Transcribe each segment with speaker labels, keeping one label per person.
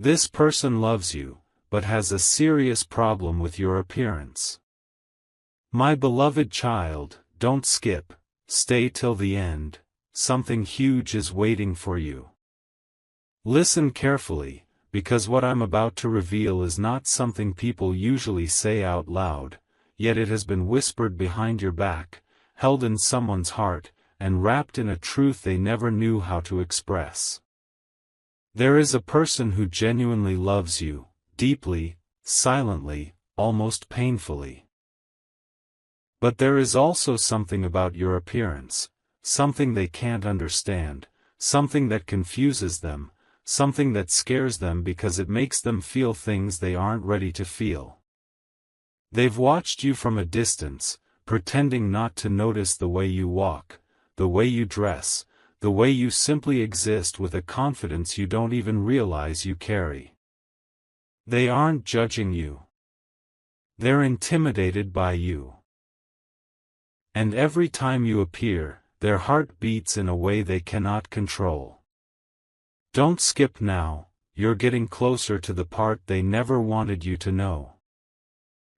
Speaker 1: This person loves you, but has a serious problem with your appearance. My beloved child, don't skip, stay till the end, something huge is waiting for you. Listen carefully, because what I'm about to reveal is not something people usually say out loud, yet it has been whispered behind your back, held in someone's heart, and wrapped in a truth they never knew how to express. There is a person who genuinely loves you, deeply, silently, almost painfully. But there is also something about your appearance, something they can't understand, something that confuses them, something that scares them because it makes them feel things they aren't ready to feel. They've watched you from a distance, pretending not to notice the way you walk, the way you dress, the way you simply exist with a confidence you don't even realize you carry. They aren't judging you. They're intimidated by you. And every time you appear, their heart beats in a way they cannot control. Don't skip now, you're getting closer to the part they never wanted you to know.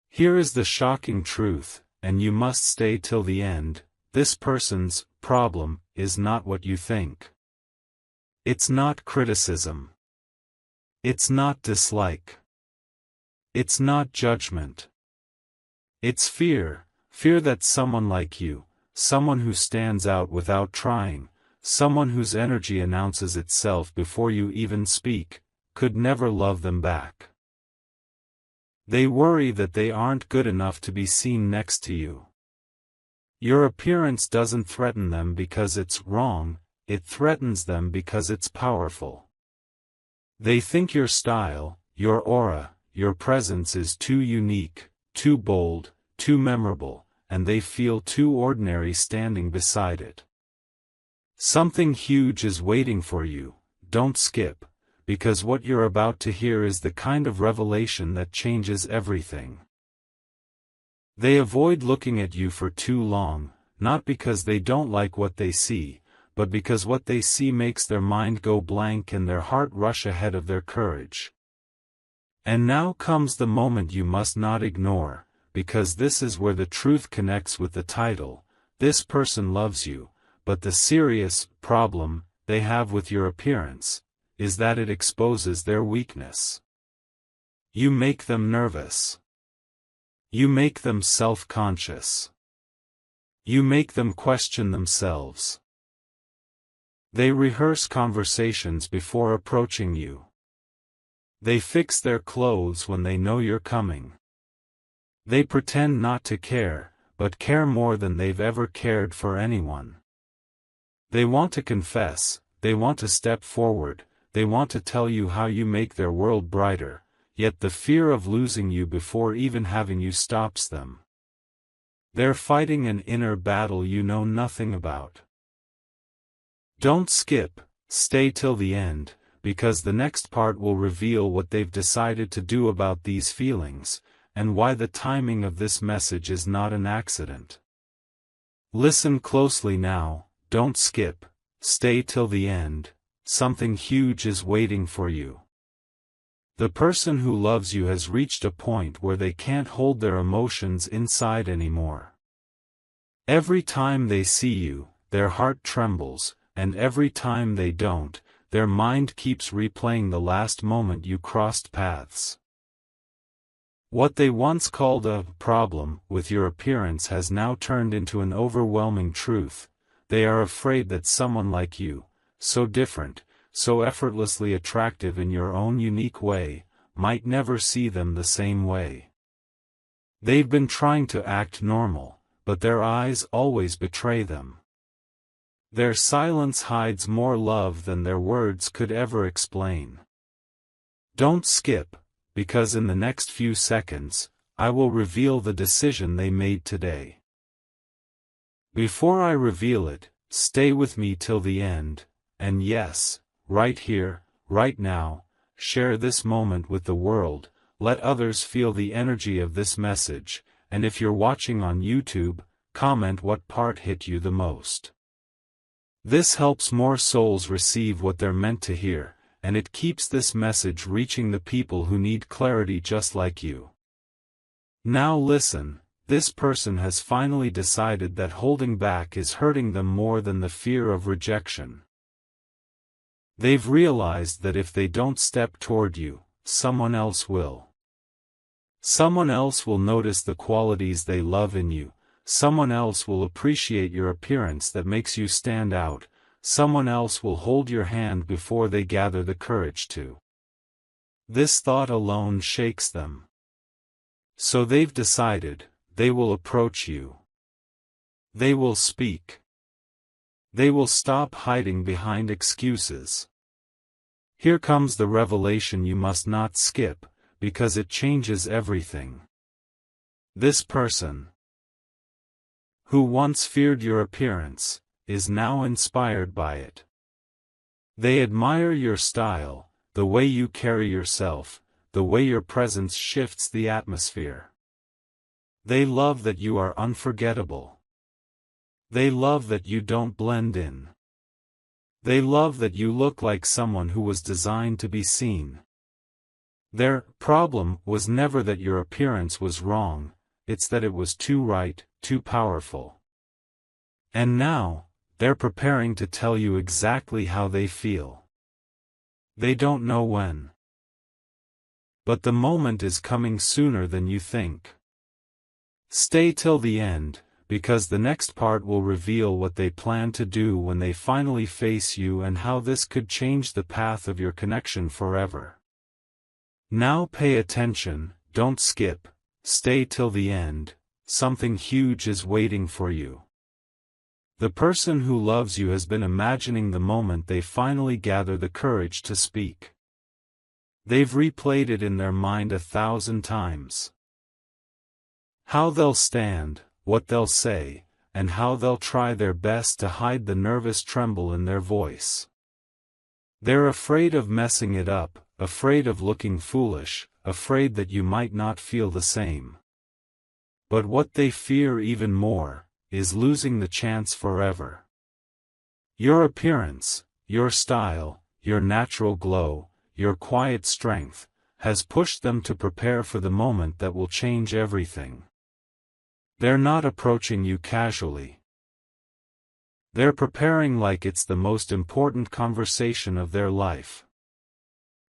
Speaker 1: Here is the shocking truth, and you must stay till the end. This person's problem is not what you think. It's not criticism. It's not dislike. It's not judgment. It's fear, fear that someone like you, someone who stands out without trying, someone whose energy announces itself before you even speak, could never love them back. They worry that they aren't good enough to be seen next to you. Your appearance doesn't threaten them because it's wrong, it threatens them because it's powerful. They think your style, your aura, your presence is too unique, too bold, too memorable, and they feel too ordinary standing beside it. Something huge is waiting for you, don't skip, because what you're about to hear is the kind of revelation that changes everything. They avoid looking at you for too long, not because they don't like what they see, but because what they see makes their mind go blank and their heart rush ahead of their courage. And now comes the moment you must not ignore, because this is where the truth connects with the title. This person loves you, but the serious problem they have with your appearance is that it exposes their weakness. You make them nervous. You make them self-conscious. You make them question themselves. They rehearse conversations before approaching you. They fix their clothes when they know you're coming. They pretend not to care, but care more than they've ever cared for anyone. They want to confess, they want to step forward, they want to tell you how you make their world brighter, yet the fear of losing you before even having you stops them. They're fighting an inner battle you know nothing about. Don't skip, stay till the end, because the next part will reveal what they've decided to do about these feelings, and why the timing of this message is not an accident. Listen closely now, don't skip, stay till the end, something huge is waiting for you. The person who loves you has reached a point where they can't hold their emotions inside anymore. Every time they see you, their heart trembles, and every time they don't, their mind keeps replaying the last moment you crossed paths. What they once called a problem with your appearance has now turned into an overwhelming truth. They are afraid that someone like you, so different, so effortlessly attractive in your own unique way, might never see them the same way. They've been trying to act normal, but their eyes always betray them. Their silence hides more love than their words could ever explain. Don't skip, because in the next few seconds, I will reveal the decision they made today. Before I reveal it, stay with me till the end, and yes, right here, right now, share this moment with the world, let others feel the energy of this message, and if you're watching on YouTube, comment what part hit you the most. This helps more souls receive what they're meant to hear, and it keeps this message reaching the people who need clarity just like you. Now listen, this person has finally decided that holding back is hurting them more than the fear of rejection. They've realized that if they don't step toward you, someone else will. Someone else will notice the qualities they love in you, someone else will appreciate your appearance that makes you stand out, someone else will hold your hand before they gather the courage to. This thought alone shakes them. So they've decided, they will approach you. They will speak. They will stop hiding behind excuses. Here comes the revelation you must not skip, because it changes everything. This person, who once feared your appearance, is now inspired by it. They admire your style, the way you carry yourself, the way your presence shifts the atmosphere. They love that you are unforgettable. They love that you don't blend in. They love that you look like someone who was designed to be seen. Their problem was never that your appearance was wrong, it's that it was too right, too powerful. And now, they're preparing to tell you exactly how they feel. They don't know when. But the moment is coming sooner than you think. Stay till the end, because the next part will reveal what they plan to do when they finally face you and how this could change the path of your connection forever. Now pay attention, don't skip, stay till the end, something huge is waiting for you. The person who loves you has been imagining the moment they finally gather the courage to speak. They've replayed it in their mind 1,000 times. How they'll stand, what they'll say, and how they'll try their best to hide the nervous tremble in their voice. They're afraid of messing it up, afraid of looking foolish, afraid that you might not feel the same. But what they fear even more is losing the chance forever. Your appearance, your style, your natural glow, your quiet strength, has pushed them to prepare for the moment that will change everything. They're not approaching you casually. They're preparing like it's the most important conversation of their life.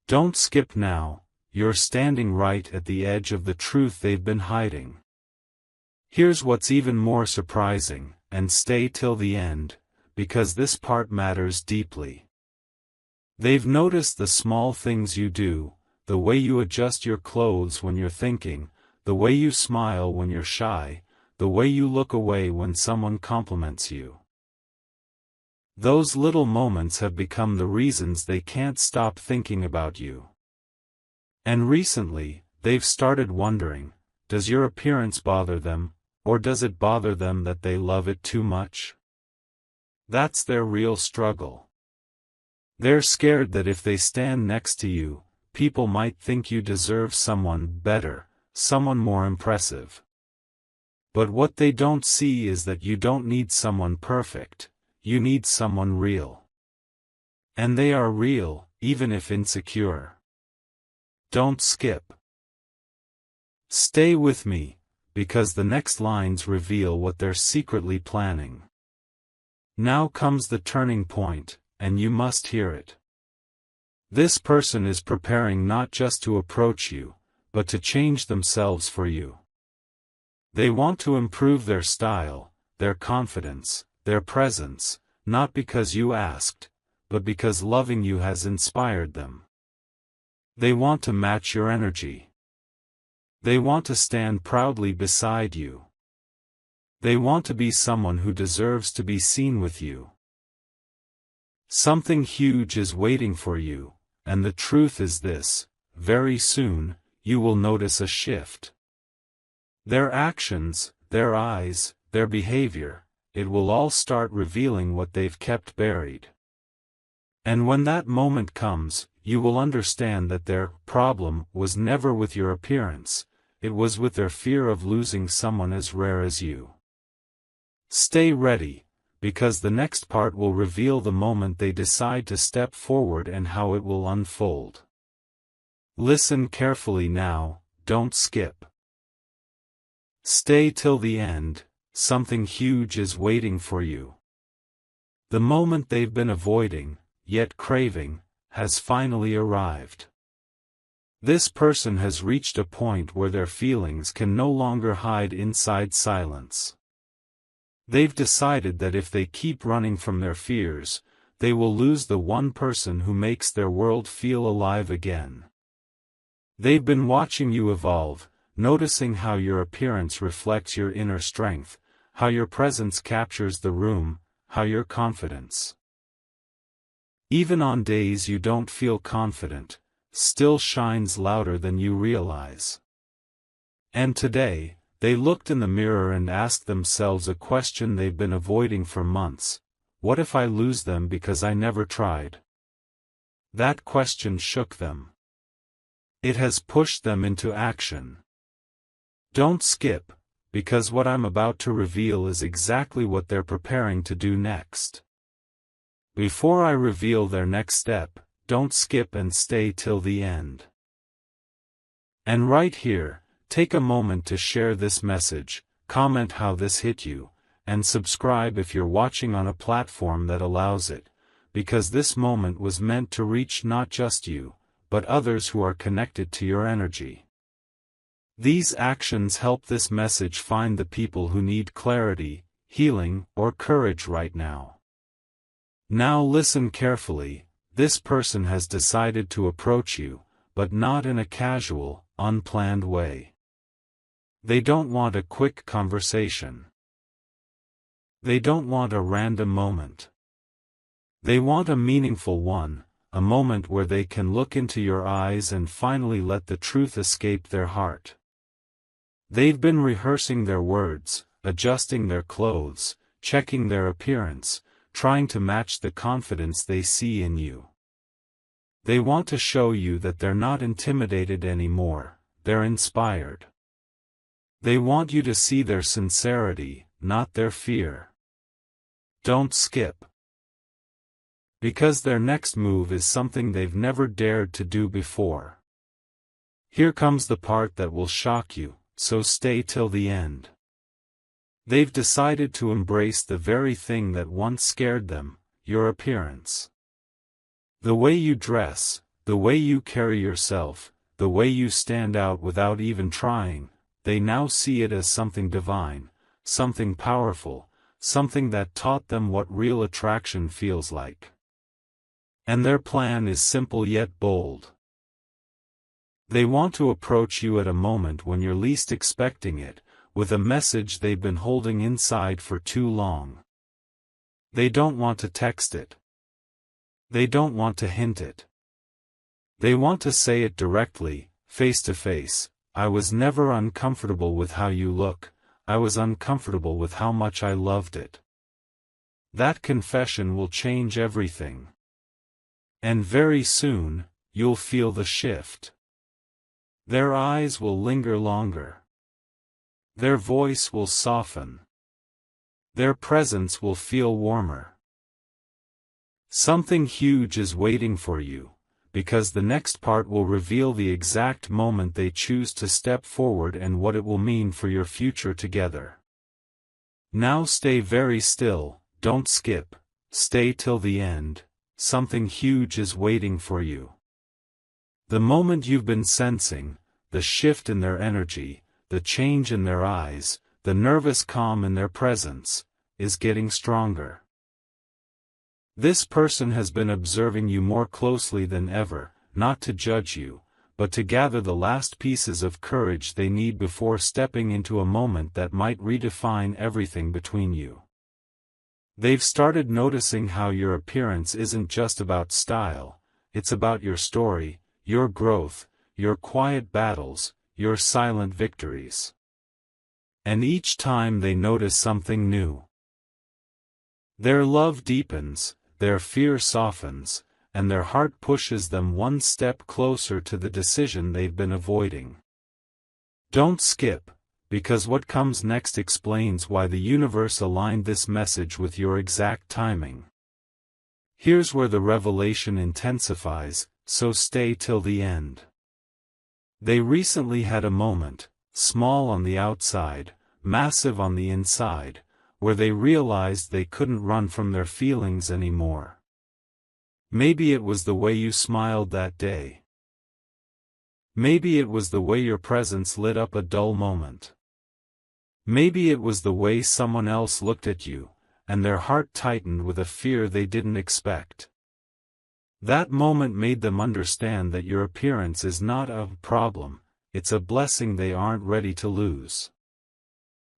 Speaker 1: Don't skip now, you're standing right at the edge of the truth they've been hiding. Here's what's even more surprising, and stay till the end, because this part matters deeply. They've noticed the small things you do, the way you adjust your clothes when you're thinking, the way you smile when you're shy, the way you look away when someone compliments you. Those little moments have become the reasons they can't stop thinking about you. And recently, they've started wondering, does your appearance bother them, or does it bother them that they love it too much? That's their real struggle. They're scared that if they stand next to you, people might think you deserve someone better, someone more impressive. But what they don't see is that you don't need someone perfect, you need someone real. And they are real, even if insecure. Don't skip. Stay with me, because the next lines reveal what they're secretly planning. Now comes the turning point, and you must hear it. This person is preparing not just to approach you, but to change themselves for you. They want to improve their style, their confidence, their presence, not because you asked, but because loving you has inspired them. They want to match your energy. They want to stand proudly beside you. They want to be someone who deserves to be seen with you. Something huge is waiting for you, and the truth is this, very soon, you will notice a shift. Their actions, their eyes, their behavior, it will all start revealing what they've kept buried. And when that moment comes, you will understand that their problem was never with your appearance, it was with their fear of losing someone as rare as you. Stay ready, because the next part will reveal the moment they decide to step forward and how it will unfold. Listen carefully now, don't skip. Stay till the end, something huge is waiting for you. The moment they've been avoiding, yet craving, has finally arrived. This person has reached a point where their feelings can no longer hide inside silence. They've decided that if they keep running from their fears, they will lose the one person who makes their world feel alive again. They've been watching you evolve, noticing how your appearance reflects your inner strength, how your presence captures the room, how your confidence, even on days you don't feel confident, still shines louder than you realize. And today, they looked in the mirror and asked themselves a question they've been avoiding for months: what if I lose them because I never tried? That question shook them. It has pushed them into action. Don't skip, because what I'm about to reveal is exactly what they're preparing to do next. Before I reveal their next step, don't skip and stay till the end. And right here, take a moment to share this message, comment how this hit you, and subscribe if you're watching on a platform that allows it, because this moment was meant to reach not just you, but others who are connected to your energy. These actions help this message find the people who need clarity, healing, or courage right now. Now listen carefully. This person has decided to approach you, but not in a casual, unplanned way. They don't want a quick conversation. They don't want a random moment. They want a meaningful one, a moment where they can look into your eyes and finally let the truth escape their heart. They've been rehearsing their words, adjusting their clothes, checking their appearance, trying to match the confidence they see in you. They want to show you that they're not intimidated anymore, they're inspired. They want you to see their sincerity, not their fear. Don't skip. Because their next move is something they've never dared to do before. Here comes the part that will shock you, so stay till the end. They've decided to embrace the very thing that once scared them, your appearance. The way you dress, the way you carry yourself, the way you stand out without even trying, they now see it as something divine, something powerful, something that taught them what real attraction feels like. And their plan is simple yet bold. They want to approach you at a moment when you're least expecting it, with a message they've been holding inside for too long. They don't want to text it. They don't want to hint it. They want to say it directly, face to face. I was never uncomfortable with how you look, I was uncomfortable with how much I loved it. That confession will change everything. And very soon, you'll feel the shift. Their eyes will linger longer. Their voice will soften. Their presence will feel warmer. Something huge is waiting for you, because the next part will reveal the exact moment they choose to step forward and what it will mean for your future together. Now stay very still, don't skip, stay till the end, something huge is waiting for you. The moment you've been sensing, the shift in their energy, the change in their eyes, the nervous calm in their presence, is getting stronger. This person has been observing you more closely than ever, not to judge you, but to gather the last pieces of courage they need before stepping into a moment that might redefine everything between you. They've started noticing how your appearance isn't just about style, it's about your story, your growth, your quiet battles, your silent victories. And each time they notice something new, their love deepens, their fear softens, and their heart pushes them one step closer to the decision they've been avoiding. Don't skip, because what comes next explains why the universe aligned this message with your exact timing. Here's where the revelation intensifies, so stay till the end. They recently had a moment, small on the outside, massive on the inside, where they realized they couldn't run from their feelings anymore. Maybe it was the way you smiled that day. Maybe it was the way your presence lit up a dull moment. Maybe it was the way someone else looked at you, and their heart tightened with a fear they didn't expect. That moment made them understand that your appearance is not a problem, it's a blessing they aren't ready to lose.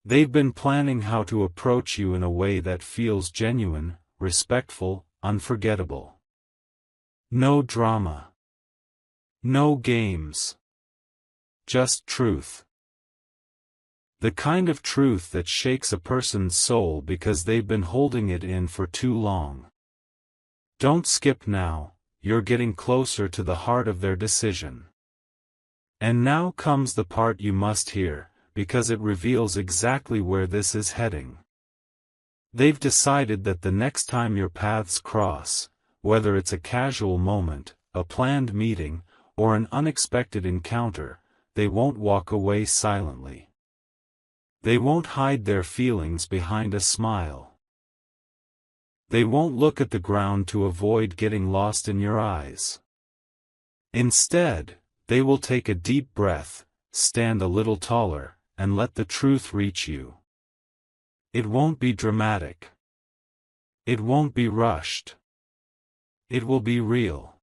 Speaker 1: They've been planning how to approach you in a way that feels genuine, respectful, unforgettable. No drama. No games. Just truth. The kind of truth that shakes a person's soul because they've been holding it in for too long. Don't skip now, you're getting closer to the heart of their decision. And now comes the part you must hear, because it reveals exactly where this is heading. They've decided that the next time your paths cross, whether it's a casual moment, a planned meeting, or an unexpected encounter, they won't walk away silently. They won't hide their feelings behind a smile. They won't look at the ground to avoid getting lost in your eyes. Instead, they will take a deep breath, stand a little taller, and let the truth reach you. It won't be dramatic. It won't be rushed. It will be real.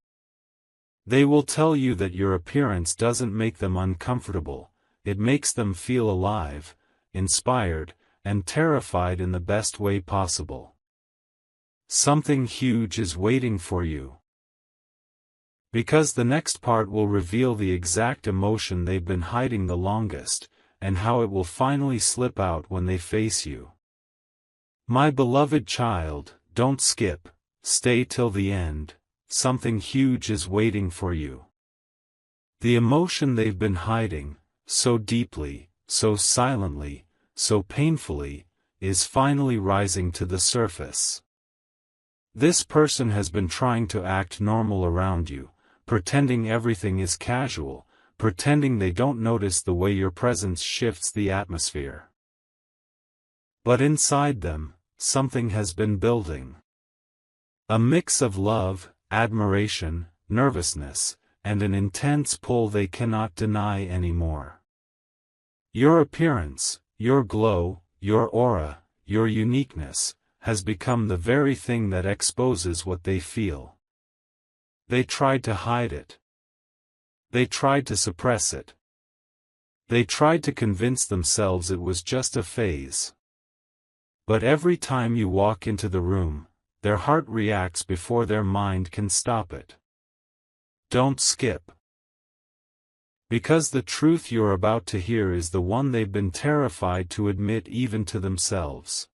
Speaker 1: They will tell you that your appearance doesn't make them uncomfortable, it makes them feel alive, inspired, and terrified in the best way possible. Something huge is waiting for you. Because the next part will reveal the exact emotion they've been hiding the longest, and how it will finally slip out when they face you. My beloved child, don't skip, stay till the end, something huge is waiting for you. The emotion they've been hiding, so deeply, so silently, so painfully, is finally rising to the surface. This person has been trying to act normal around you, pretending everything is casual, pretending they don't notice the way your presence shifts the atmosphere. But inside them, something has been building. A mix of love, admiration, nervousness, and an intense pull they cannot deny anymore. Your appearance, your glow, your aura, your uniqueness, has become the very thing that exposes what they feel. They tried to hide it. They tried to suppress it. They tried to convince themselves it was just a phase. But every time you walk into the room, their heart reacts before their mind can stop it. Don't skip. Because the truth you're about to hear is the one they've been terrified to admit even to themselves.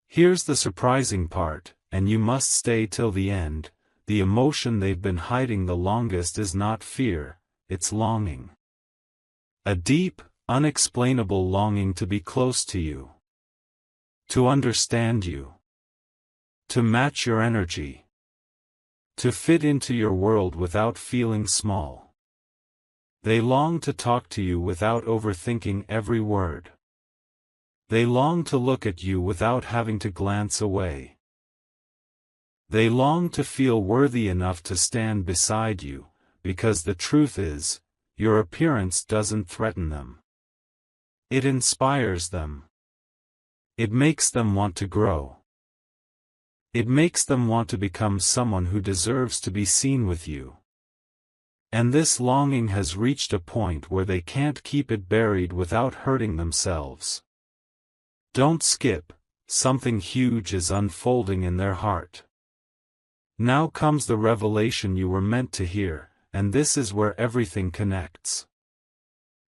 Speaker 1: Here's the surprising part, and you must stay till the end. The emotion they've been hiding the longest is not fear, it's longing. A deep, unexplainable longing to be close to you. To understand you. To match your energy. To fit into your world without feeling small. They long to talk to you without overthinking every word. They long to look at you without having to glance away. They long to feel worthy enough to stand beside you, because the truth is, your appearance doesn't threaten them. It inspires them. It makes them want to grow. It makes them want to become someone who deserves to be seen with you. And this longing has reached a point where they can't keep it buried without hurting themselves. Don't skip, something huge is unfolding in their heart. Now comes the revelation you were meant to hear, and this is where everything connects.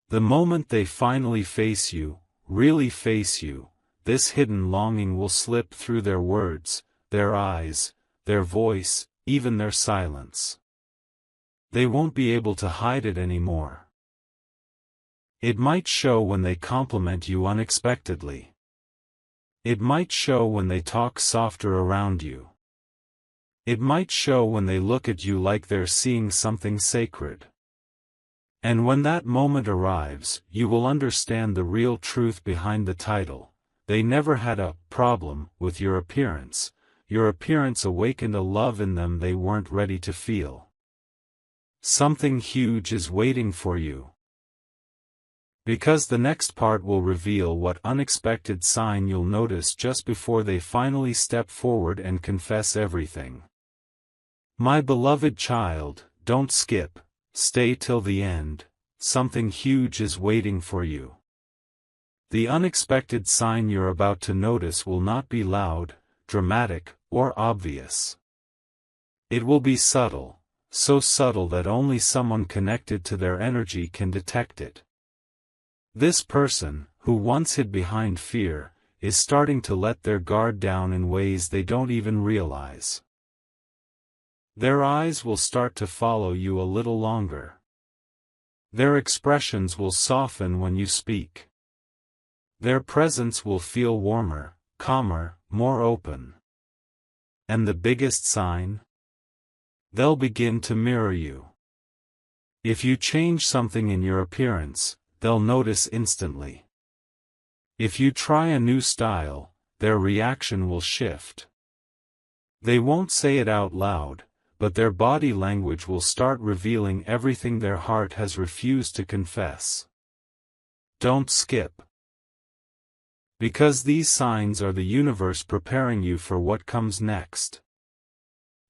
Speaker 1: The moment they finally face you, really face you, this hidden longing will slip through their words, their eyes, their voice, even their silence. They won't be able to hide it anymore. It might show when they compliment you unexpectedly. It might show when they talk softer around you. It might show when they look at you like they're seeing something sacred. And when that moment arrives, you will understand the real truth behind the title. They never had a problem with your appearance. Your appearance awakened a love in them they weren't ready to feel. Something huge is waiting for you. Because the next part will reveal what unexpected sign you'll notice just before they finally step forward and confess everything. My beloved child, don't skip, stay till the end, something huge is waiting for you. The unexpected sign you're about to notice will not be loud, dramatic, or obvious. It will be subtle, so subtle that only someone connected to their energy can detect it. This person, who once hid behind fear, is starting to let their guard down in ways they don't even realize. Their eyes will start to follow you a little longer. Their expressions will soften when you speak. Their presence will feel warmer, calmer, more open. And the biggest sign? They'll begin to mirror you. If you change something in your appearance, they'll notice instantly. If you try a new style, their reaction will shift. They won't say it out loud, but their body language will start revealing everything their heart has refused to confess. Don't skip. Because these signs are the universe preparing you for what comes next.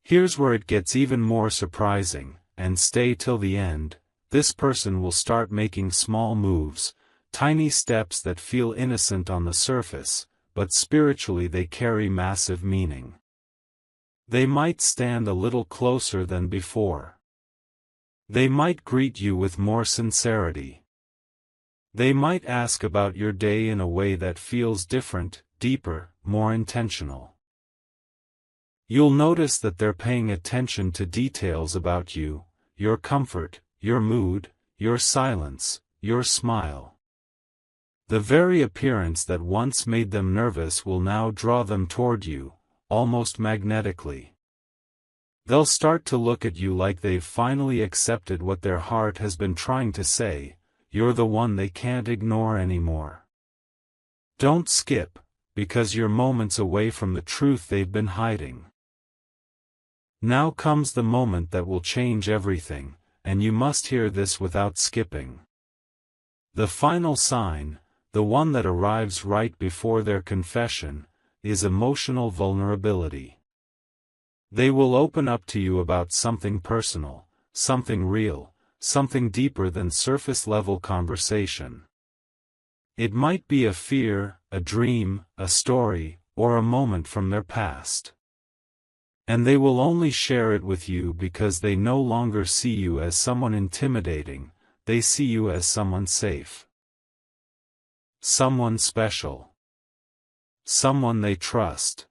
Speaker 1: Here's where it gets even more surprising, and stay till the end. This person will start making small moves, tiny steps that feel innocent on the surface, but spiritually they carry massive meaning. They might stand a little closer than before. They might greet you with more sincerity. They might ask about your day in a way that feels different, deeper, more intentional. You'll notice that they're paying attention to details about you, your comfort, your mood, your silence, your smile. The very appearance that once made them nervous will now draw them toward you, almost magnetically. They'll start to look at you like they've finally accepted what their heart has been trying to say. You're the one they can't ignore anymore. Don't skip, because you're moments away from the truth they've been hiding. Now comes the moment that will change everything, and you must hear this without skipping. The final sign, the one that arrives right before their confession, is emotional vulnerability. They will open up to you about something personal, something real, something deeper than surface-level conversation. It might be a fear, a dream, a story, or a moment from their past. And they will only share it with you because they no longer see you as someone intimidating, they see you as someone safe. Someone special. Someone they trust.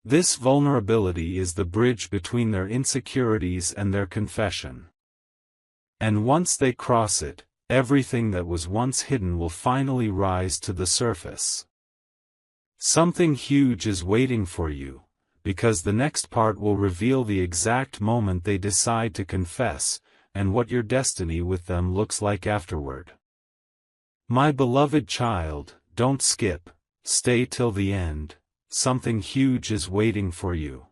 Speaker 1: This vulnerability is the bridge between their insecurities and their confession. And once they cross it, everything that was once hidden will finally rise to the surface. Something huge is waiting for you, because the next part will reveal the exact moment they decide to confess, and what your destiny with them looks like afterward. My beloved child, don't skip, stay till the end, something huge is waiting for you.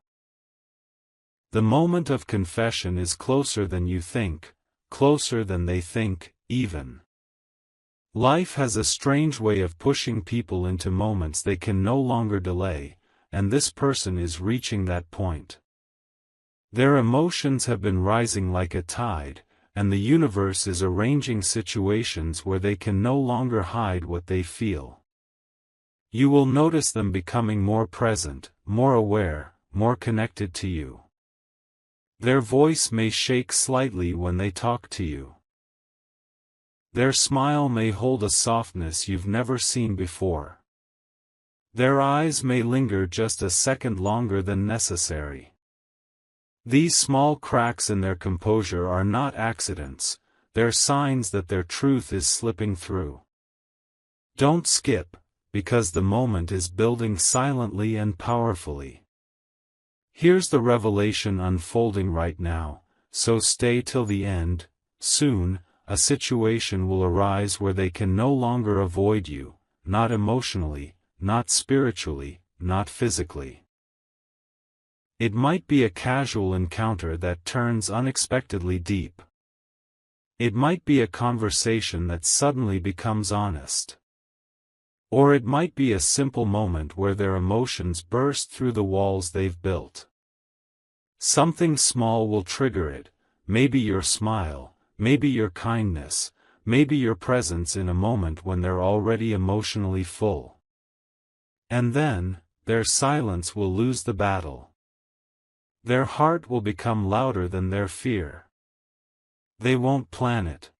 Speaker 1: The moment of confession is closer than you think, closer than they think, even. Life has a strange way of pushing people into moments they can no longer delay, and this person is reaching that point. Their emotions have been rising like a tide, and the universe is arranging situations where they can no longer hide what they feel. You will notice them becoming more present, more aware, more connected to you. Their voice may shake slightly when they talk to you. Their smile may hold a softness you've never seen before. Their eyes may linger just a second longer than necessary. These small cracks in their composure are not accidents, they're signs that their truth is slipping through. Don't skip, because the moment is building silently and powerfully. Here's the revelation unfolding right now, so stay till the end. Soon, a situation will arise where they can no longer avoid you, not emotionally, not spiritually, not physically. It might be a casual encounter that turns unexpectedly deep. It might be a conversation that suddenly becomes honest. Or it might be a simple moment where their emotions burst through the walls they've built. Something small will trigger it, maybe your smile, maybe your kindness, maybe your presence in a moment when they're already emotionally full. And then, their silence will lose the battle. Their heart will become louder than their fear. They won't plan it.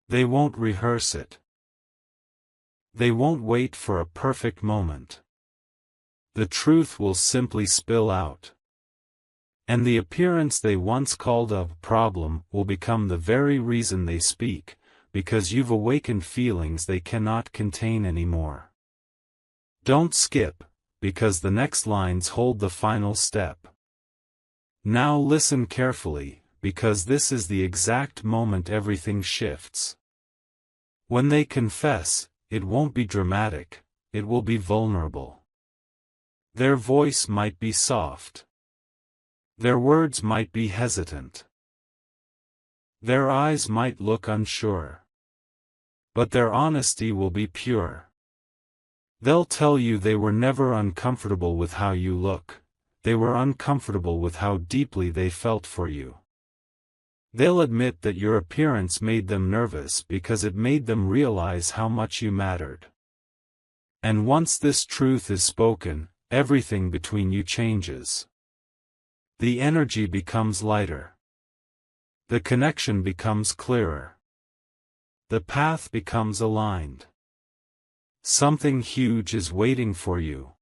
Speaker 1: They won't rehearse it. They won't wait for a perfect moment. The truth will simply spill out. And the appearance they once called a problem will become the very reason they speak, because you've awakened feelings they cannot contain anymore. Don't skip, because the next lines hold the final step. Now listen carefully, because this is the exact moment everything shifts. When they confess, it won't be dramatic, it will be vulnerable. Their voice might be soft. Their words might be hesitant. Their eyes might look unsure. But their honesty will be pure. They'll tell you they were never uncomfortable with how you look. They were uncomfortable with how deeply they felt for you. They'll admit that your appearance made them nervous because it made them realize how much you mattered. And once this truth is spoken, everything between you changes. The energy becomes lighter. The connection becomes clearer. The path becomes aligned. Something huge is waiting for you.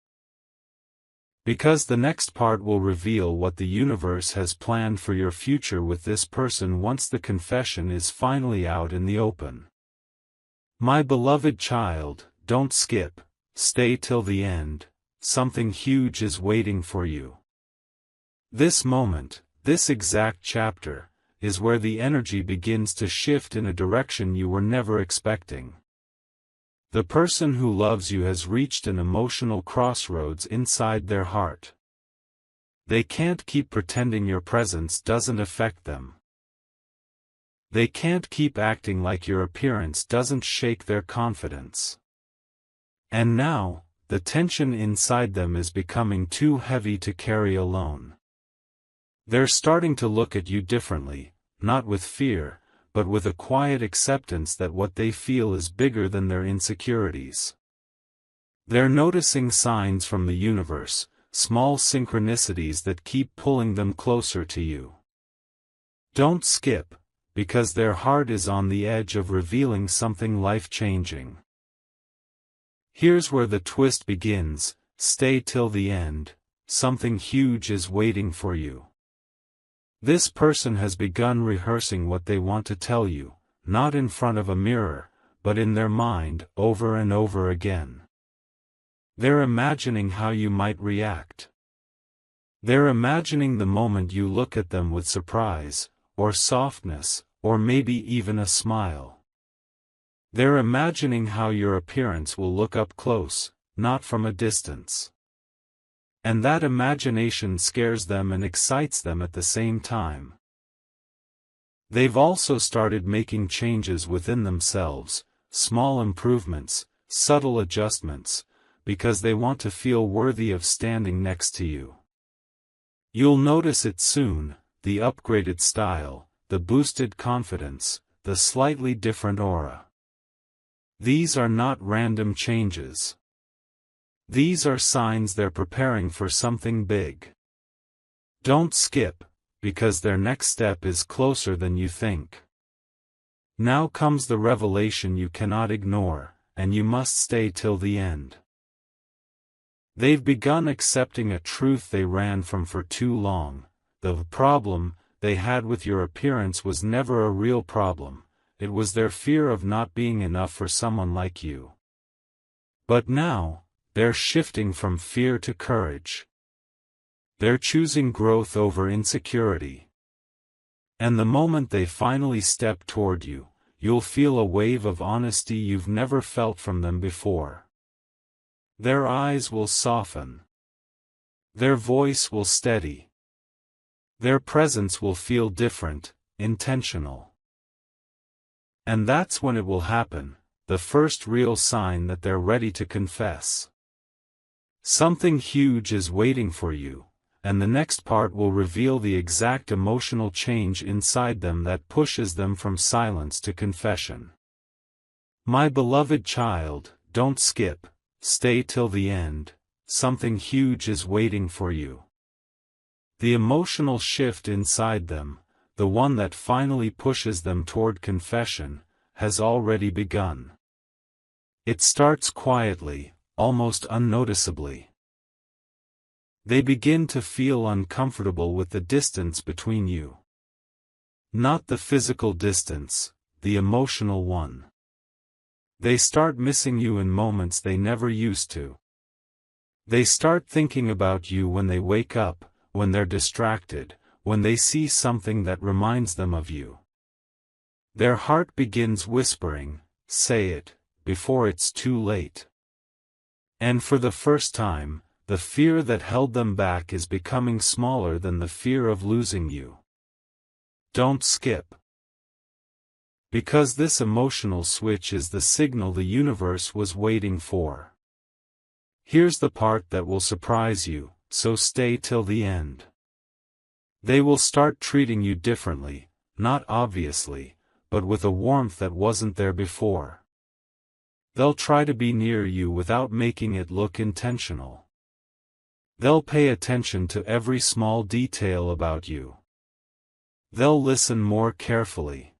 Speaker 1: Because the next part will reveal what the universe has planned for your future with this person once the confession is finally out in the open. My beloved child, don't skip, stay till the end, something huge is waiting for you. This moment, this exact chapter, is where the energy begins to shift in a direction you were never expecting. The person who loves you has reached an emotional crossroads inside their heart. They can't keep pretending your presence doesn't affect them. They can't keep acting like your appearance doesn't shake their confidence. And now, the tension inside them is becoming too heavy to carry alone. They're starting to look at you differently, not with fear, but with a quiet acceptance that what they feel is bigger than their insecurities. They're noticing signs from the universe, small synchronicities that keep pulling them closer to you. Don't skip, because their heart is on the edge of revealing something life-changing. Here's where the twist begins, stay till the end, something huge is waiting for you. This person has begun rehearsing what they want to tell you, not in front of a mirror, but in their mind, over and over again. They're imagining how you might react. They're imagining the moment you look at them with surprise, or softness, or maybe even a smile. They're imagining how your appearance will look up close, not from a distance. And that imagination scares them and excites them at the same time. They've also started making changes within themselves, small improvements, subtle adjustments, because they want to feel worthy of standing next to you. You'll notice it soon, the upgraded style, the boosted confidence, the slightly different aura. These are not random changes. These are signs they're preparing for something big. Don't skip, because their next step is closer than you think. Now comes the revelation you cannot ignore, and you must stay till the end. They've begun accepting a truth they ran from for too long. The problem, they had with your appearance was never a real problem, it was their fear of not being enough for someone like you. But now, they're shifting from fear to courage. They're choosing growth over insecurity. And the moment they finally step toward you, you'll feel a wave of honesty you've never felt from them before. Their eyes will soften. Their voice will steady. Their presence will feel different, intentional. And that's when it will happen, the first real sign that they're ready to confess. Something huge is waiting for you, and the next part will reveal the exact emotional change inside them that pushes them from silence to confession. My beloved child, don't skip, stay till the end, something huge is waiting for you. The emotional shift inside them, the one that finally pushes them toward confession, has already begun. It starts quietly, almost unnoticeably. They begin to feel uncomfortable with the distance between you. Not the physical distance, the emotional one. They start missing you in moments they never used to. They start thinking about you when they wake up, when they're distracted, when they see something that reminds them of you. Their heart begins whispering, "Say it, before it's too late." And for the first time, the fear that held them back is becoming smaller than the fear of losing you. Don't skip. Because this emotional switch is the signal the universe was waiting for. Here's the part that will surprise you, so stay till the end. They will start treating you differently, not obviously, but with a warmth that wasn't there before. They'll try to be near you without making it look intentional. They'll pay attention to every small detail about you. They'll listen more carefully.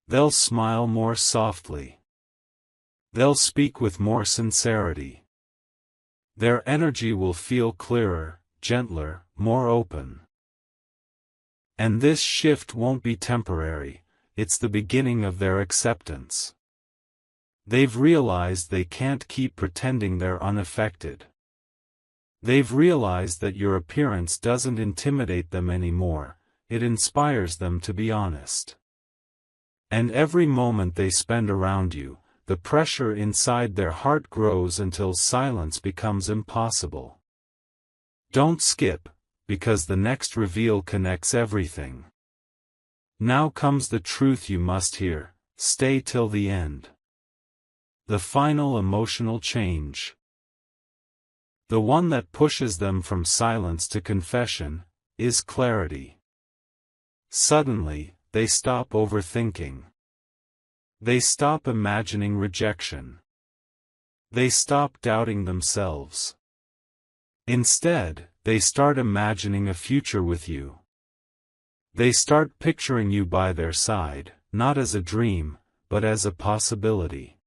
Speaker 1: They'll smile more softly. They'll speak with more sincerity. Their energy will feel clearer, gentler, more open. And this shift won't be temporary, it's the beginning of their acceptance. They've realized they can't keep pretending they're unaffected. They've realized that your appearance doesn't intimidate them anymore, it inspires them to be honest. And every moment they spend around you, the pressure inside their heart grows until silence becomes impossible. Don't skip, because the next reveal connects everything. Now comes the truth you must hear, stay till the end. The final emotional change. The one that pushes them from silence to confession, is clarity. Suddenly, they stop overthinking. They stop imagining rejection. They stop doubting themselves. Instead, they start imagining a future with you. They start picturing you by their side, not as a dream, but as a possibility.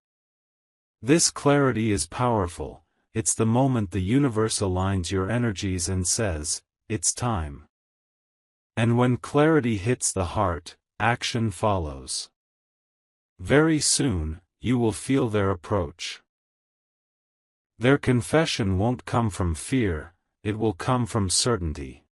Speaker 1: This clarity is powerful. It's the moment the universe aligns your energies and says, it's time. And when clarity hits the heart, action follows. Very soon, you will feel their approach. Their confession won't come from fear, it will come from certainty.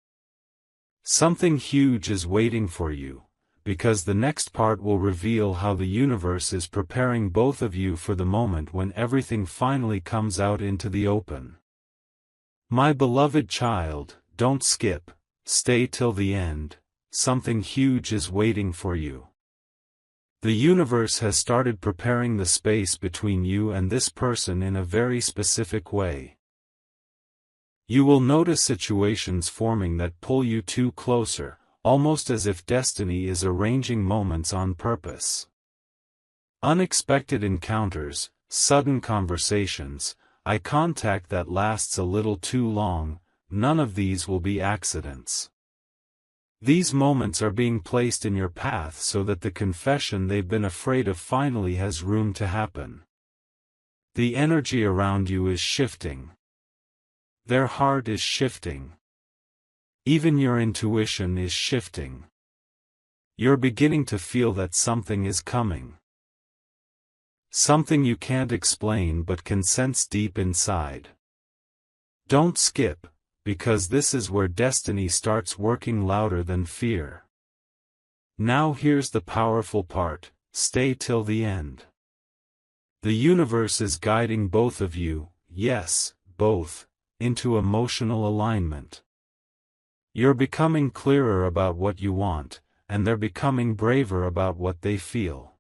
Speaker 1: Something huge is waiting for you, because the next part will reveal how the universe is preparing both of you for the moment when everything finally comes out into the open. My beloved child, don't skip, stay till the end, something huge is waiting for you. The universe has started preparing the space between you and this person in a very specific way. You will notice situations forming that pull you two closer, almost as if destiny is arranging moments on purpose. Unexpected encounters, sudden conversations, eye contact that lasts a little too long, none of these will be accidents. These moments are being placed in your path so that the confession they've been afraid of finally has room to happen. The energy around you is shifting. Their heart is shifting. Even your intuition is shifting. You're beginning to feel that something is coming. Something you can't explain but can sense deep inside. Don't skip, because this is where destiny starts working louder than fear. Now here's the powerful part: stay till the end. The universe is guiding both of you, yes, both, into emotional alignment. You're becoming clearer about what you want, and they're becoming braver about what they feel.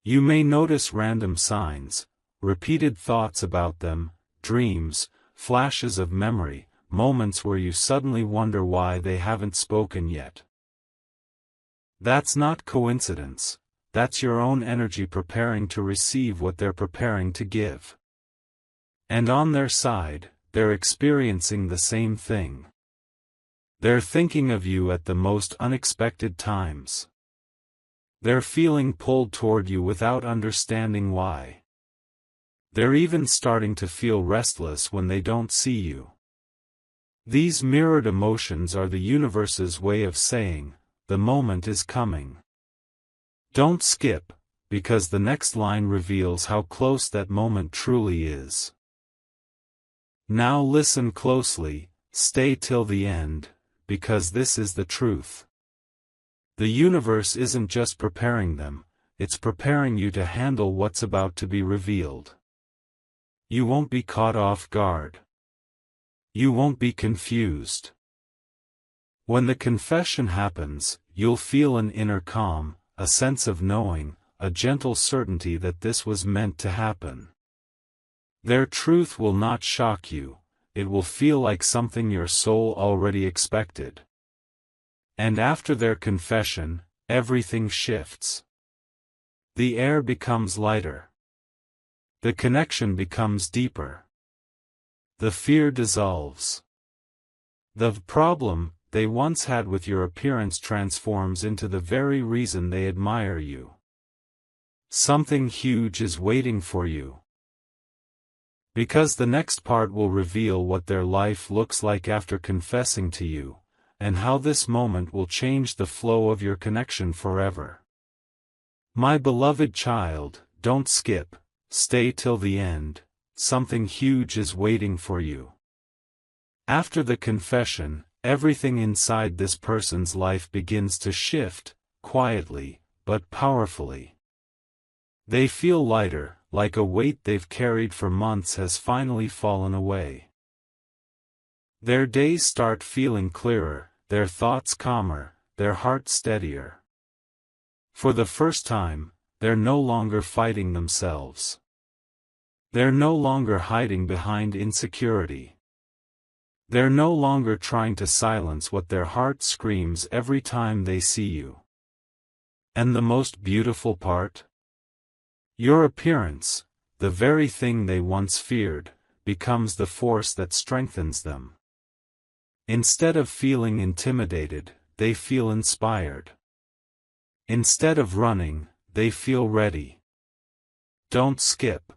Speaker 1: You may notice random signs, repeated thoughts about them, dreams, flashes of memory, moments where you suddenly wonder why they haven't spoken yet. That's not coincidence, that's your own energy preparing to receive what they're preparing to give. And on their side, they're experiencing the same thing. They're thinking of you at the most unexpected times. They're feeling pulled toward you without understanding why. They're even starting to feel restless when they don't see you. These mirrored emotions are the universe's way of saying, the moment is coming. Don't skip, because the next line reveals how close that moment truly is. Now listen closely, stay till the end, because this is the truth. The universe isn't just preparing them, it's preparing you to handle what's about to be revealed. You won't be caught off guard. You won't be confused. When the confession happens, you'll feel an inner calm, a sense of knowing, a gentle certainty that this was meant to happen. Their truth will not shock you, it will feel like something your soul already expected. And after their confession, everything shifts. The air becomes lighter. The connection becomes deeper. The fear dissolves. The problem they once had with your appearance transforms into the very reason they admire you. Something huge is waiting for you. Because the next part will reveal what their life looks like after confessing to you, and how this moment will change the flow of your connection forever. My beloved child, don't skip, stay till the end, something huge is waiting for you. After the confession, everything inside this person's life begins to shift, quietly, but powerfully. They feel lighter, like a weight they've carried for months has finally fallen away. Their days start feeling clearer, their thoughts calmer, their hearts steadier. For the first time, they're no longer fighting themselves. They're no longer hiding behind insecurity. They're no longer trying to silence what their heart screams every time they see you. And the most beautiful part? Your appearance, the very thing they once feared, becomes the force that strengthens them. Instead of feeling intimidated, they feel inspired. Instead of running, they feel ready. Don't skip.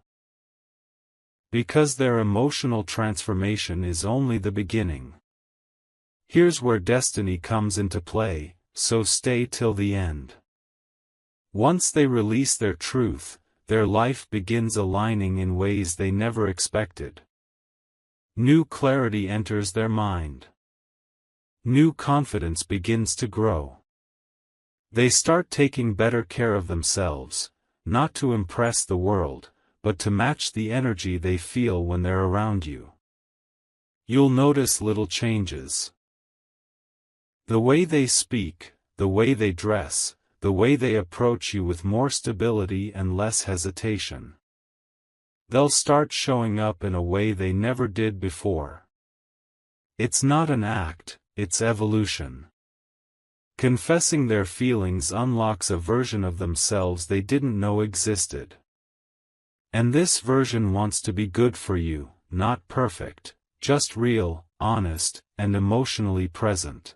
Speaker 1: Because their emotional transformation is only the beginning. Here's where destiny comes into play, so stay till the end. Once they release their truth, their life begins aligning in ways they never expected. New clarity enters their mind. New confidence begins to grow. They start taking better care of themselves, not to impress the world, but to match the energy they feel when they're around you. You'll notice little changes. The way they speak, the way they dress, the way they approach you with more stability and less hesitation. They'll start showing up in a way they never did before. It's not an act, it's evolution. Confessing their feelings unlocks a version of themselves they didn't know existed. And this version wants to be good for you, not perfect, just real, honest, and emotionally present.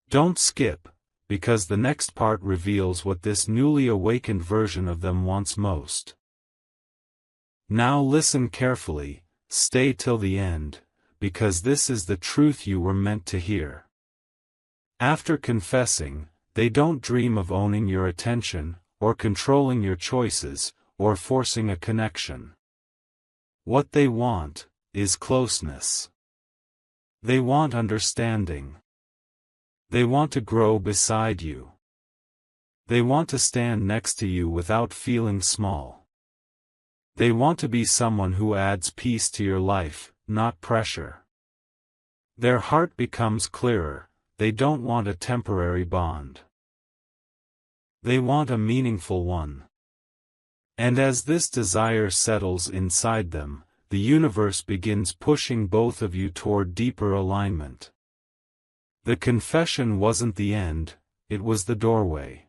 Speaker 1: Don't skip, because the next part reveals what this newly awakened version of them wants most. Now listen carefully, stay till the end, because this is the truth you were meant to hear. After confessing, they don't dream of owning your attention, or controlling your choices, or forcing a connection. What they want is closeness. They want understanding. They want to grow beside you. They want to stand next to you without feeling small. They want to be someone who adds peace to your life, not pressure. Their heart becomes clearer. They don't want a temporary bond. They want a meaningful one. And as this desire settles inside them, the universe begins pushing both of you toward deeper alignment. The confession wasn't the end, it was the doorway.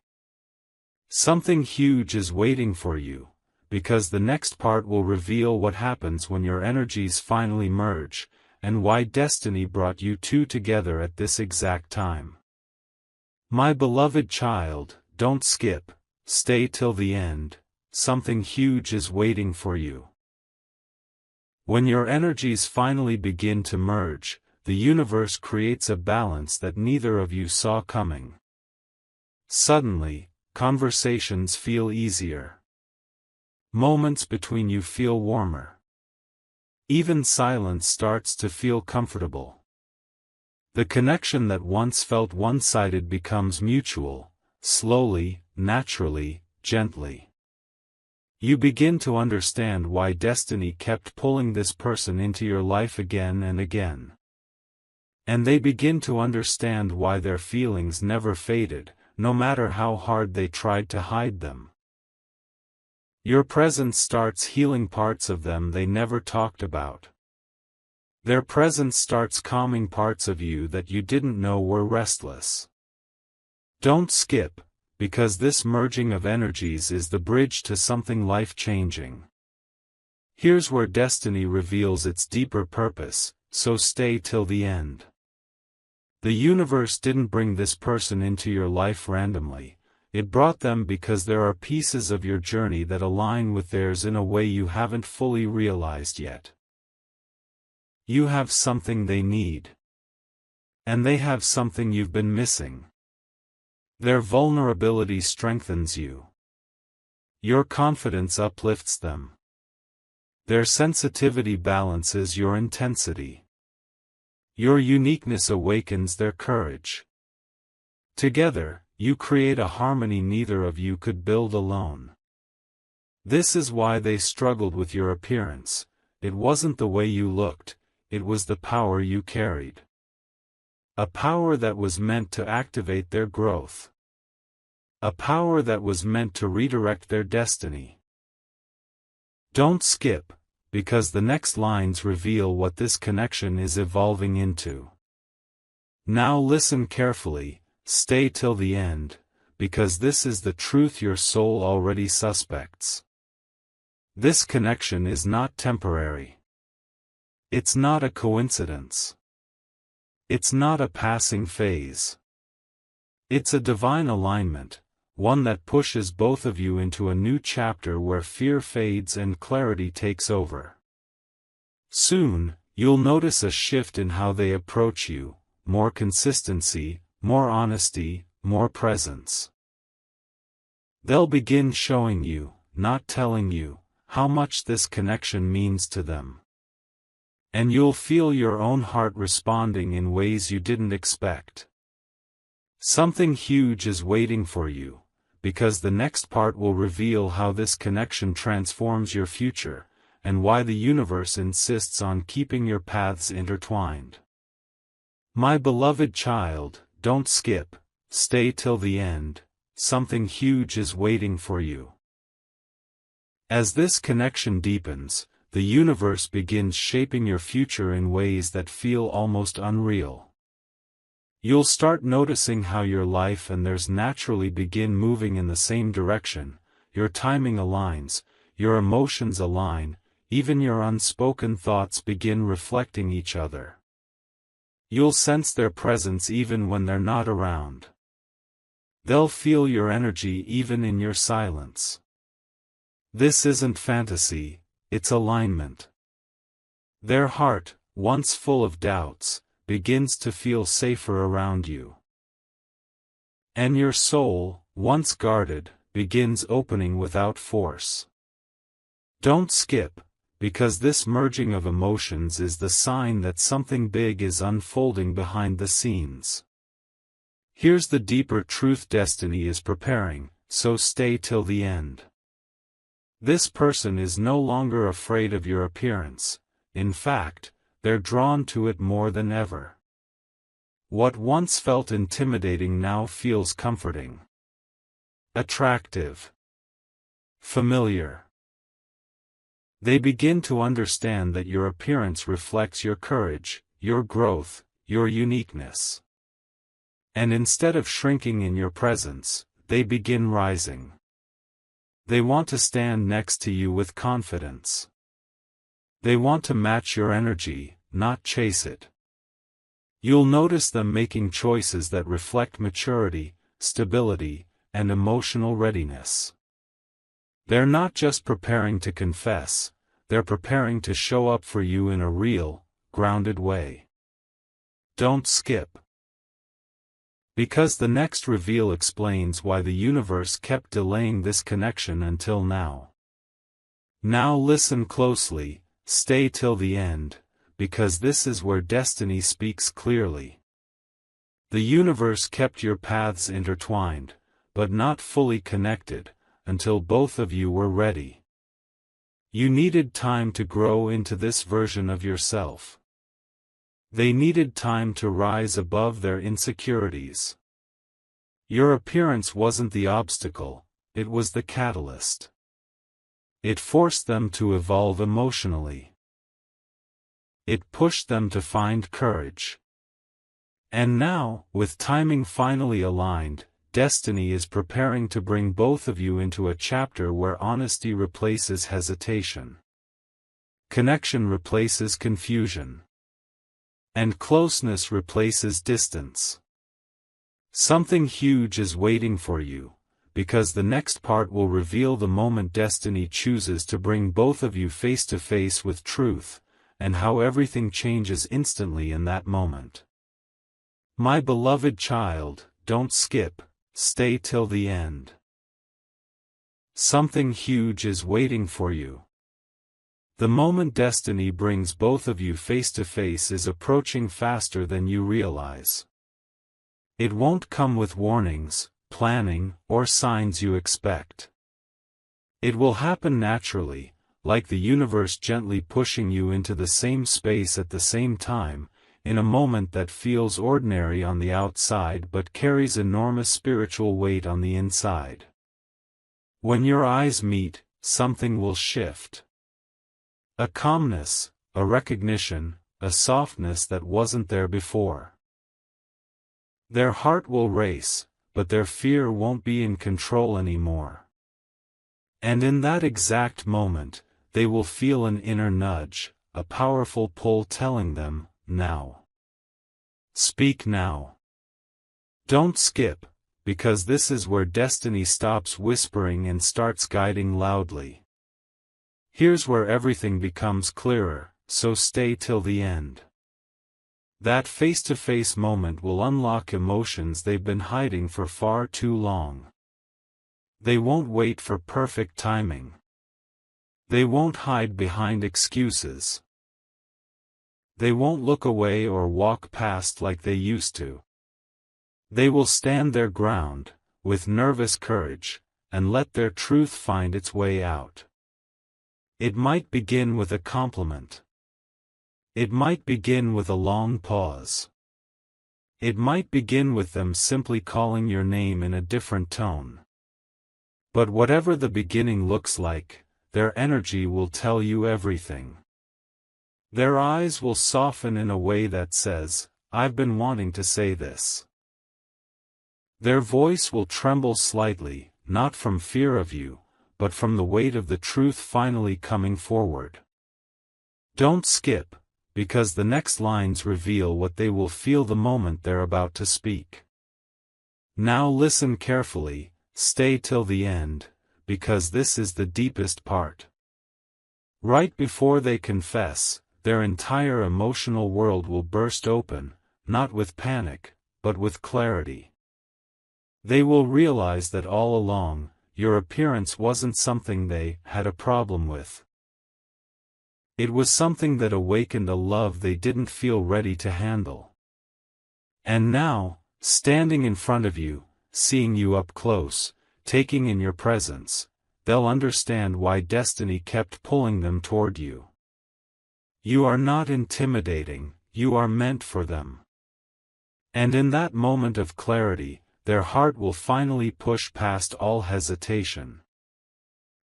Speaker 1: Something huge is waiting for you, because the next part will reveal what happens when your energies finally merge, and why destiny brought you two together at this exact time. My beloved child, don't skip, stay till the end, something huge is waiting for you. When your energies finally begin to merge, the universe creates a balance that neither of you saw coming. Suddenly, conversations feel easier. Moments between you feel warmer. Even silence starts to feel comfortable. The connection that once felt one-sided becomes mutual, slowly, naturally, gently. You begin to understand why destiny kept pulling this person into your life again and again. And they begin to understand why their feelings never faded, no matter how hard they tried to hide them. Your presence starts healing parts of them they never talked about. Their presence starts calming parts of you that you didn't know were restless. Don't skip, because this merging of energies is the bridge to something life-changing. Here's where destiny reveals its deeper purpose, so stay till the end. The universe didn't bring this person into your life randomly. It brought them because there are pieces of your journey that align with theirs in a way you haven't fully realized yet. You have something they need. And they have something you've been missing. Their vulnerability strengthens you. Your confidence uplifts them. Their sensitivity balances your intensity. Your uniqueness awakens their courage. Together, you create a harmony neither of you could build alone. This is why they struggled with your appearance. It wasn't the way you looked, it was the power you carried. A power that was meant to activate their growth. A power that was meant to redirect their destiny. Don't skip, because the next lines reveal what this connection is evolving into. Now listen carefully. Stay till the end, because this is the truth your soul already suspects. This connection is not temporary. It's not a coincidence. It's not a passing phase. It's a divine alignment, one that pushes both of you into a new chapter where fear fades and clarity takes over. Soon, you'll notice a shift in how they approach you, more consistency, more honesty, more presence. They'll begin showing you, not telling you, how much this connection means to them. And you'll feel your own heart responding in ways you didn't expect. Something huge is waiting for you, because the next part will reveal how this connection transforms your future, and why the universe insists on keeping your paths intertwined. My beloved child, don't skip, stay till the end, something huge is waiting for you. As this connection deepens, the universe begins shaping your future in ways that feel almost unreal. You'll start noticing how your life and theirs naturally begin moving in the same direction, your timing aligns, your emotions align, even your unspoken thoughts begin reflecting each other. You'll sense their presence even when they're not around. They'll feel your energy even in your silence. This isn't fantasy, it's alignment. Their heart, once full of doubts, begins to feel safer around you. And your soul, once guarded, begins opening without force. Don't skip, because this merging of emotions is the sign that something big is unfolding behind the scenes. Here's the deeper truth: destiny is preparing, so stay till the end. This person is no longer afraid of your appearance. In fact, they're drawn to it more than ever. What once felt intimidating now feels comforting, attractive, familiar. They begin to understand that your appearance reflects your courage, your growth, your uniqueness. And instead of shrinking in your presence, they begin rising. They want to stand next to you with confidence. They want to match your energy, not chase it. You'll notice them making choices that reflect maturity, stability, and emotional readiness. They're not just preparing to confess, they're preparing to show up for you in a real, grounded way. Don't skip. Because the next reveal explains why the universe kept delaying this connection until now. Now listen closely, stay till the end, because this is where destiny speaks clearly. The universe kept your paths intertwined, but not fully connected, until both of you were ready. You needed time to grow into this version of yourself. They needed time to rise above their insecurities. Your appearance wasn't the obstacle, it was the catalyst. It forced them to evolve emotionally. It pushed them to find courage. And now, with timing finally aligned, destiny is preparing to bring both of you into a chapter where honesty replaces hesitation. Connection replaces confusion. And closeness replaces distance. Something huge is waiting for you, because the next part will reveal the moment destiny chooses to bring both of you face to face with truth, and how everything changes instantly in that moment. My beloved child, don't skip, stay till the end. Something huge is waiting for you. The moment destiny brings both of you face to face is approaching faster than you realize. It won't come with warnings, planning, or signs you expect. It will happen naturally, like the universe gently pushing you into the same space at the same time, in a moment that feels ordinary on the outside but carries enormous spiritual weight on the inside. When your eyes meet, something will shift. A calmness, a recognition, a softness that wasn't there before. Their heart will race, but their fear won't be in control anymore. And in that exact moment, they will feel an inner nudge, a powerful pull telling them, now. Speak now. Don't skip, because this is where destiny stops whispering and starts guiding loudly. Here's where everything becomes clearer, so stay till the end. That face-to-face moment will unlock emotions they've been hiding for far too long. They won't wait for perfect timing. They won't hide behind excuses. They won't look away or walk past like they used to. They will stand their ground, with nervous courage, and let their truth find its way out. It might begin with a compliment. It might begin with a long pause. It might begin with them simply calling your name in a different tone. But whatever the beginning looks like, their energy will tell you everything. Their eyes will soften in a way that says, "I've been wanting to say this." Their voice will tremble slightly, not from fear of you, but from the weight of the truth finally coming forward. Don't skip, because the next lines reveal what they will feel the moment they're about to speak. Now listen carefully, stay till the end, because this is the deepest part. Right before they confess, their entire emotional world will burst open, not with panic, but with clarity. They will realize that all along, your appearance wasn't something they had a problem with. It was something that awakened a love they didn't feel ready to handle. And now, standing in front of you, seeing you up close, taking in your presence, they'll understand why destiny kept pulling them toward you. You are not intimidating, you are meant for them. And in that moment of clarity, their heart will finally push past all hesitation.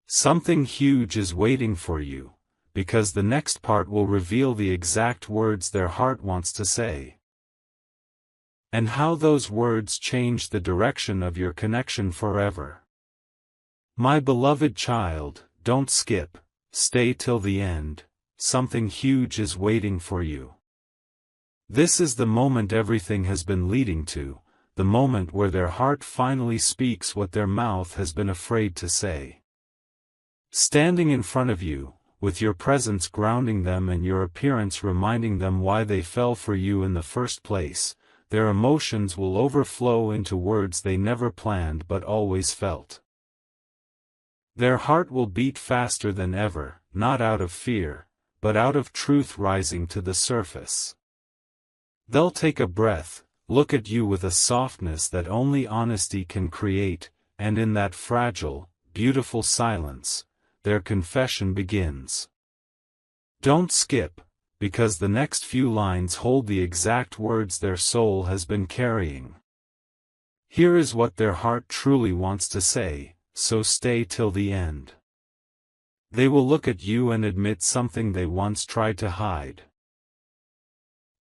Speaker 1: Something huge is waiting for you, because the next part will reveal the exact words their heart wants to say. And how those words change the direction of your connection forever. My beloved child, don't skip, stay till the end, something huge is waiting for you. This is the moment everything has been leading to, the moment where their heart finally speaks what their mouth has been afraid to say. Standing in front of you, with your presence grounding them and your appearance reminding them why they fell for you in the first place, their emotions will overflow into words they never planned but always felt. Their heart will beat faster than ever, not out of fear, but out of truth rising to the surface. They'll take a breath, look at you with a softness that only honesty can create, and in that fragile, beautiful silence, their confession begins. Don't skip, because the next few lines hold the exact words their soul has been carrying. Here is what their heart truly wants to say, so stay till the end. They will look at you and admit something they once tried to hide.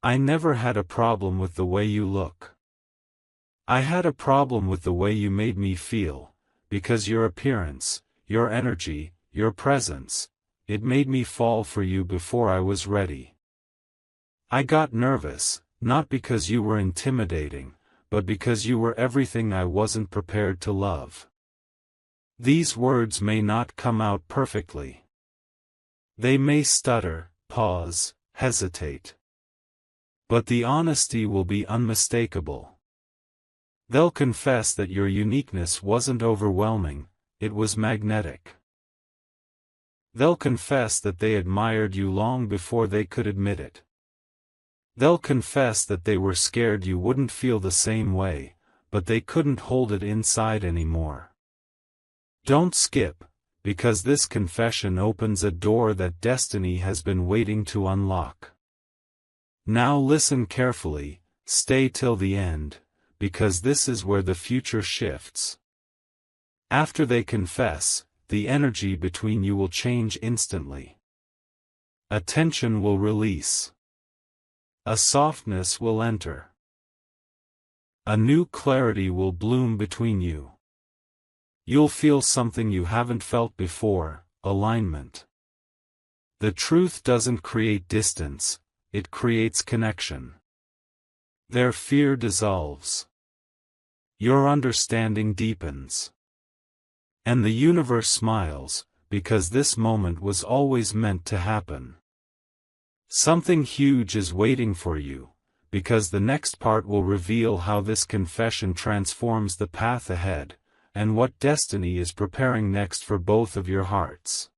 Speaker 1: I never had a problem with the way you look. I had a problem with the way you made me feel, because your appearance, your energy, your presence, it made me fall for you before I was ready. I got nervous, not because you were intimidating, but because you were everything I wasn't prepared to love. These words may not come out perfectly. They may stutter, pause, hesitate. But the honesty will be unmistakable. They'll confess that your uniqueness wasn't overwhelming, it was magnetic. They'll confess that they admired you long before they could admit it. They'll confess that they were scared you wouldn't feel the same way, but they couldn't hold it inside anymore. Don't skip, because this confession opens a door that destiny has been waiting to unlock. Now listen carefully, stay till the end, because this is where the future shifts. After they confess, the energy between you will change instantly. A tension will release. A softness will enter. A new clarity will bloom between you. You'll feel something you haven't felt before, alignment. The truth doesn't create distance, it creates connection. Their fear dissolves. Your understanding deepens. And the universe smiles, because this moment was always meant to happen. Something huge is waiting for you, because the next part will reveal how this confession transforms the path ahead, and what destiny is preparing next for both of your hearts.